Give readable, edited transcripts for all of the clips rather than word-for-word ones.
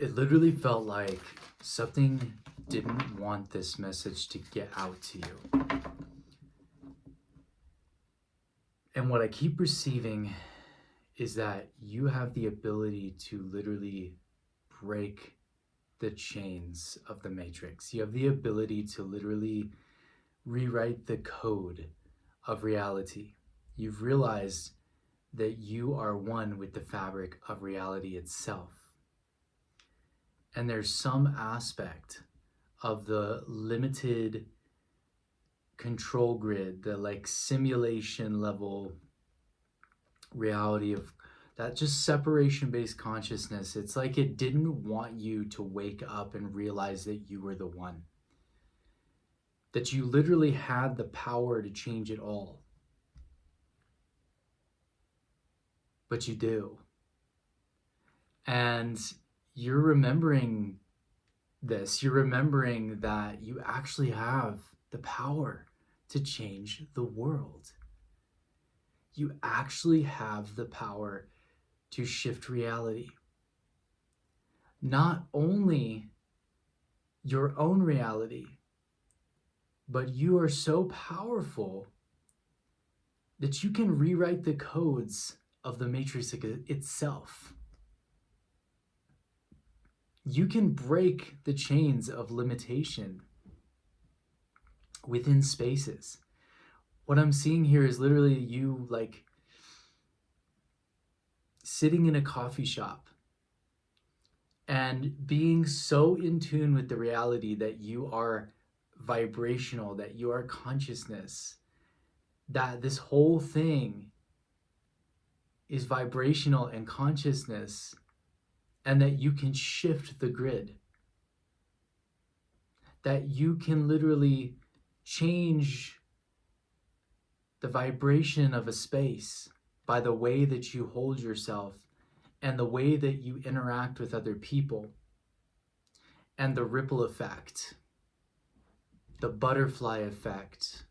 It literally felt like something didn't want this message to get out to you. And what I keep receiving is that you have the ability to literally break the chains of the matrix. You have the ability to literally rewrite the code of reality. You've realized that you are one with the fabric of reality itself. And there's some aspect of the limited control grid, the like simulation level reality of that just separation based consciousness. It's like it didn't want you to wake up and realize that you were the one, that you literally had the power to change it all. But you do. And you're remembering this. You're remembering that you actually have the power to change the world. You actually have the power to shift reality. Not only your own reality, but you are so powerful that you can rewrite the codes of the matrix itself. You can break the chains of limitation within spaces. What I'm seeing here is literally you like sitting in a coffee shop and being so in tune with the reality that you are vibrational, that you are consciousness, that this whole thing is vibrational and consciousness, and that you can shift the grid, that you can literally change the vibration of a space by the way that you hold yourself and the way that you interact with other people, and the ripple effect, the butterfly effect.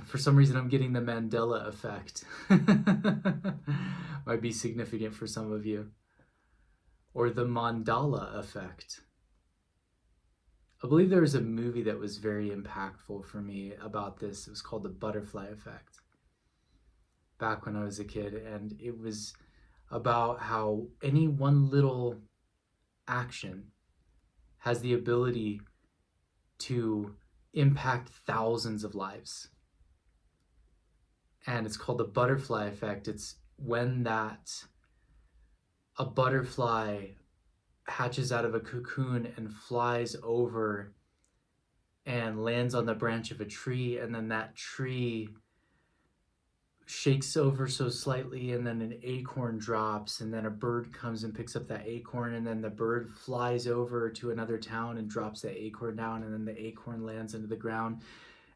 For some reason, I'm getting the Mandela effect. Might be significant for some of you. Or the mandala effect. I believe there was a movie that was very impactful for me about this. It was called The Butterfly Effect, back when I was a kid. And it was about how any one little action has the ability to impact thousands of lives. And it's called the butterfly effect. It's when a butterfly hatches out of a cocoon and flies over and lands on the branch of a tree, and then that tree shakes over so slightly, and then an acorn drops, and then a bird comes and picks up that acorn, and then the bird flies over to another town and drops that acorn down, and then the acorn lands into the ground,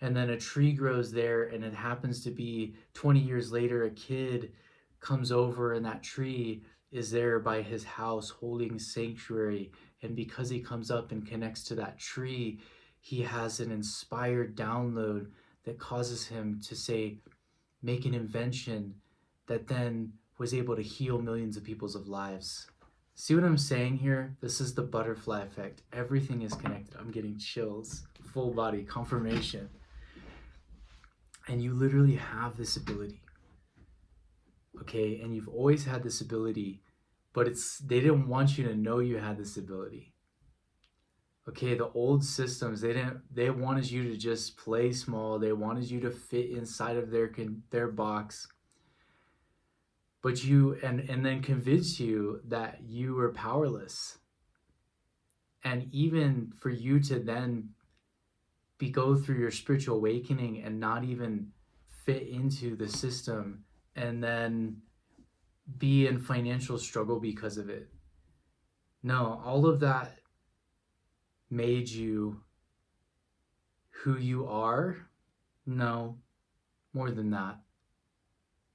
and then a tree grows there, and it happens to be 20 years later, a kid comes over, and that tree is there by his house holding sanctuary, and because he comes up and connects to that tree, he has an inspired download that causes him to say, make an invention that then was able to heal millions of people's lives. See what I'm saying here? This is the butterfly effect. Everything is connected. I'm getting chills, full body confirmation. And you literally have this ability. Okay, and you've always had this ability, but they didn't want you to know you had this ability. Okay, the old systems, they wanted you to just play small. They wanted you to fit inside of their box. But and then convince you that you were powerless. And even for you to then go through your spiritual awakening and not even fit into the system, and then be in financial struggle because of it. No, all of that made you who you are? No, more than that.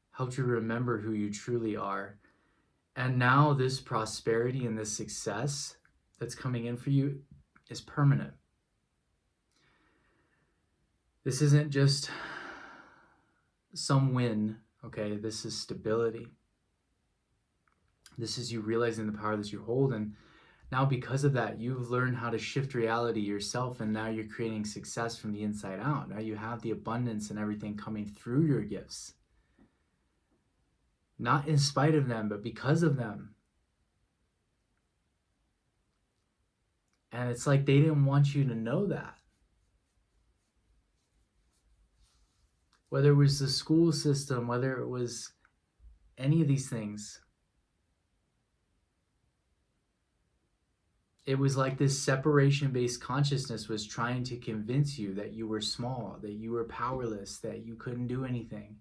Helped you remember who you truly are. And now this prosperity and this success that's coming in for you is permanent. This isn't just some win, okay? This is stability. This is you realizing the power that you hold. And now because of that, you've learned how to shift reality yourself, and now you're creating success from the inside out. Now you have the abundance and everything coming through your gifts. Not in spite of them, but because of them. And it's like they didn't want you to know that. Whether it was the school system, whether it was any of these things, it was like this separation-based consciousness was trying to convince you that you were small, that you were powerless, that you couldn't do anything.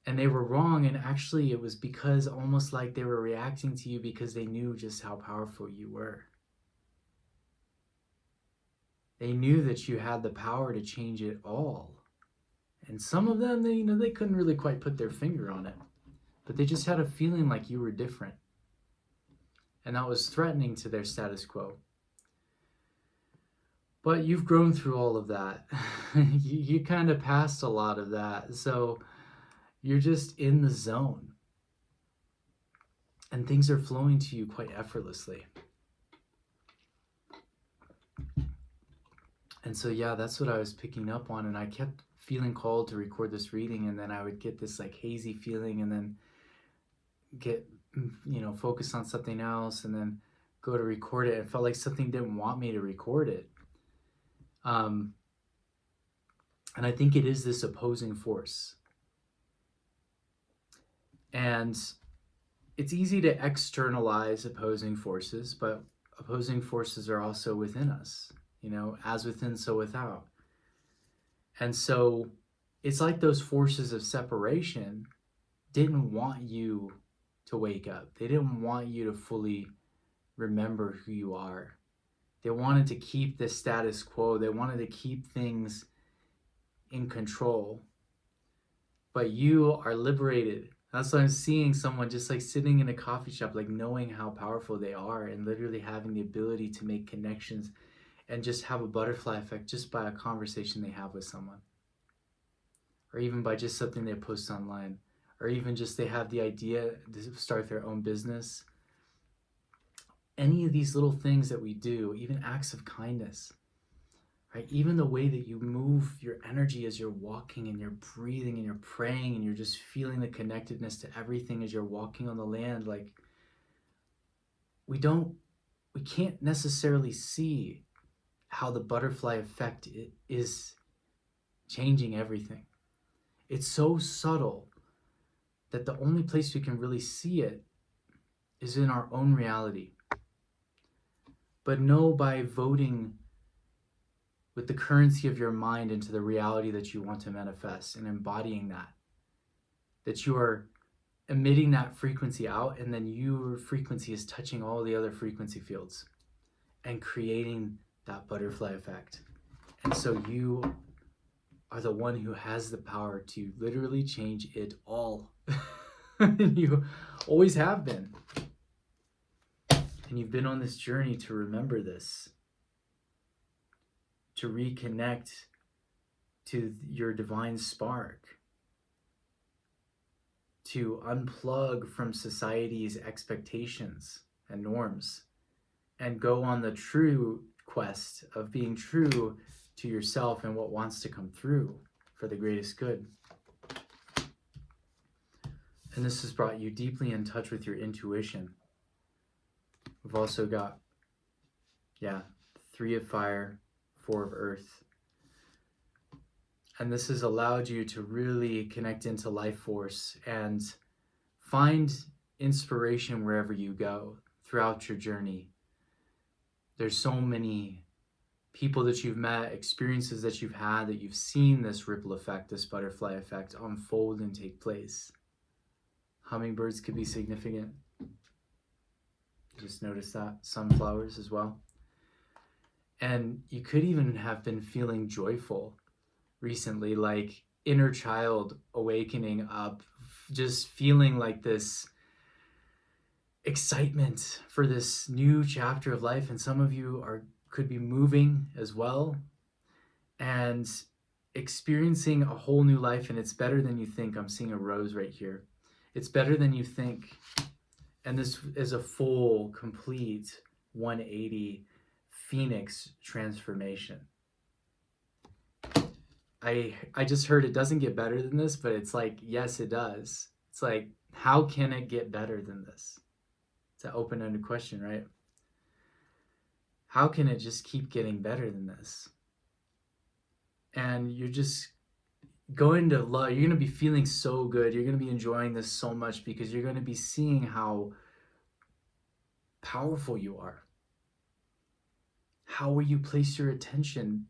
And they were wrong, and actually it was because almost like they were reacting to you because they knew just how powerful you were. They knew that you had the power to change it all. And some of them, they couldn't really quite put their finger on it, but they just had a feeling like you were different. And that was threatening to their status quo. But you've grown through all of that. you kind of passed a lot of that. So you're just in the zone. And things are flowing to you quite effortlessly. And so, yeah, that's what I was picking up on. And I kept feeling called to record this reading. And then I would get this like hazy feeling and then get, focus on something else and then go to record it. It felt like something didn't want me to record it. And I think it is this opposing force. And it's easy to externalize opposing forces, but opposing forces are also within us, as within, so without. And so it's like those forces of separation didn't want you to wake up. They didn't want you to fully remember who you are. They wanted to keep the status quo. They wanted to keep things in control. But you are liberated. That's why I'm seeing someone just like sitting in a coffee shop, like knowing how powerful they are and literally having the ability to make connections and just have a butterfly effect just by a conversation they have with someone. Or even by just something they post online. Or even just they have the idea to start their own business. Any of these little things that we do, even acts of kindness, right? Even the way that you move your energy as you're walking and you're breathing and you're praying and you're just feeling the connectedness to everything as you're walking on the land. Like we can't necessarily see how the butterfly effect is changing everything. It's so subtle that the only place we can really see it is in our own reality. But know by voting with the currency of your mind into the reality that you want to manifest and embodying that you are emitting that frequency out, and then your frequency is touching all the other frequency fields and creating that butterfly effect. And so you are the one who has the power to literally change it all. You always have been. And you've been on this journey to remember this, to reconnect to your divine spark, to unplug from society's expectations and norms, and go on the true quest of being true to yourself and what wants to come through for the greatest good. And this has brought you deeply in touch with your intuition. We've also got, 3 of fire, 4 of earth. And this has allowed you to really connect into life force and find inspiration wherever you go throughout your journey. There's so many people that you've met, experiences that you've had, that you've seen this ripple effect, this butterfly effect unfold and take place. Hummingbirds could be significant. Just notice that. Sunflowers as well. And you could even have been feeling joyful recently, like inner child awakening up, just feeling like this excitement for this new chapter of life. And some of you could be moving as well and experiencing a whole new life. And it's better than you think. I'm seeing a rose right here. It's better than you think. And this is a full, complete 180 Phoenix transformation. I just heard it doesn't get better than this, but it's like, yes, it does. It's like, how can it get better than this? It's an open-ended question, right? How can it just keep getting better than this? And you're just going to love, you're going to be feeling so good. You're going to be enjoying this so much because you're going to be seeing how powerful you are. How will you place your attention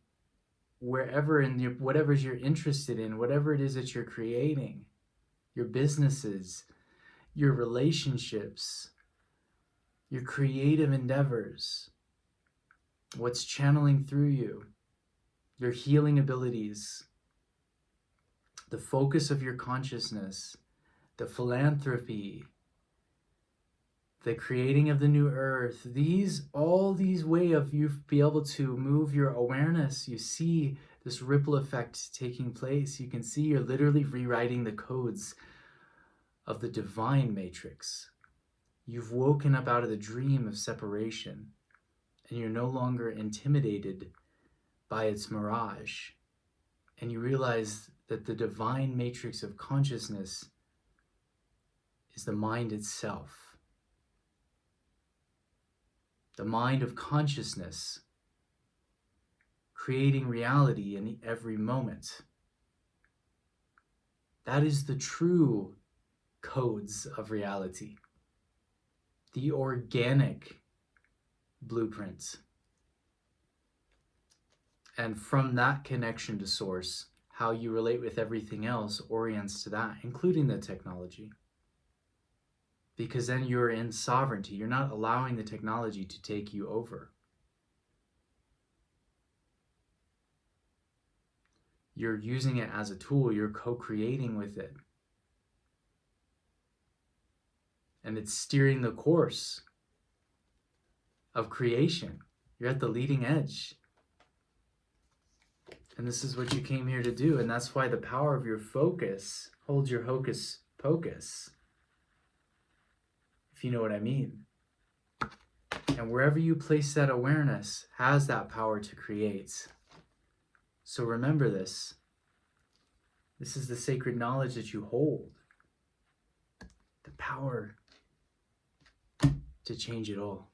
wherever in your, whatever you're interested in, whatever it is that you're creating, your businesses, your relationships, your creative endeavors, what's channeling through you, your healing abilities, the focus of your consciousness, the philanthropy, the creating of the new earth, all these way of you be able to move your awareness. You see this ripple effect taking place. You can see you're literally rewriting the codes of the divine matrix. You've woken up out of the dream of separation, and you're no longer intimidated by its mirage. And you realize that the divine matrix of consciousness is the mind itself. The mind of consciousness, creating reality in every moment. That is the true codes of reality. The organic blueprint. And from that connection to source, how you relate with everything else orients to that, including the technology. Because then you're in sovereignty. You're not allowing the technology to take you over. You're using it as a tool. You're co-creating with it. And it's steering the course of creation. You're at the leading edge. And this is what you came here to do. And that's why the power of your focus, hold your hocus pocus, if you know what I mean. And wherever you place that awareness has that power to create. So remember this. This is the sacred knowledge that you hold. The power to change it all.